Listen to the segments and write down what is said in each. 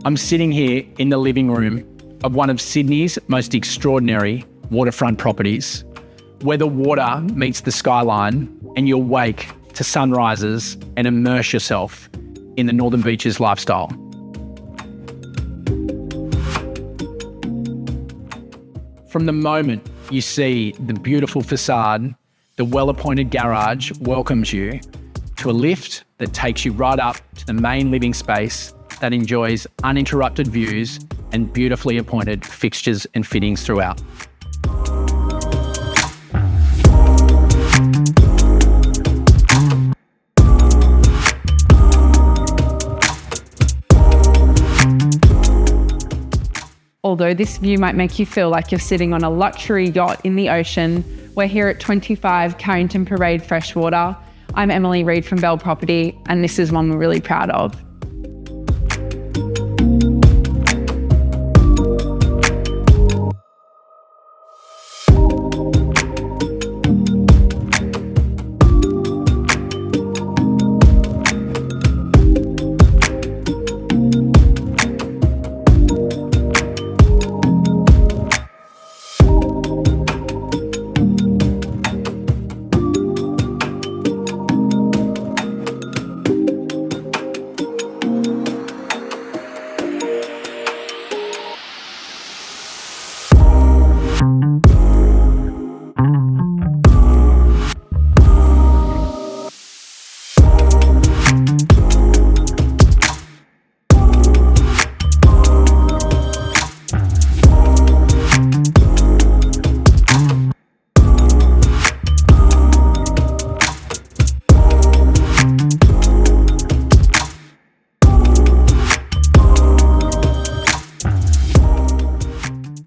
I'm sitting here in the living room of one of Sydney's most extraordinary waterfront properties, where the water meets the skyline and you wake to sunrises and immerse yourself in the Northern Beaches lifestyle. From the moment you see the beautiful facade, the well-appointed garage welcomes you to a lift that takes you right up to the main living space that enjoys uninterrupted views and beautifully appointed fixtures and fittings throughout. Although this view might make you feel like you're sitting on a luxury yacht in the ocean, we're here at 25 Carrington Parade Freshwater. I'm Emily Reid from Bell Property, and this is one we're really proud of.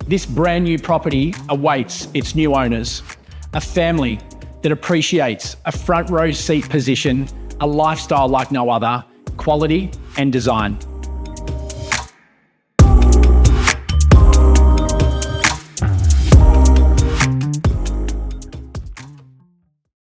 This brand new property awaits its new owners, a family that appreciates a front row seat position, a lifestyle like no other, quality and design.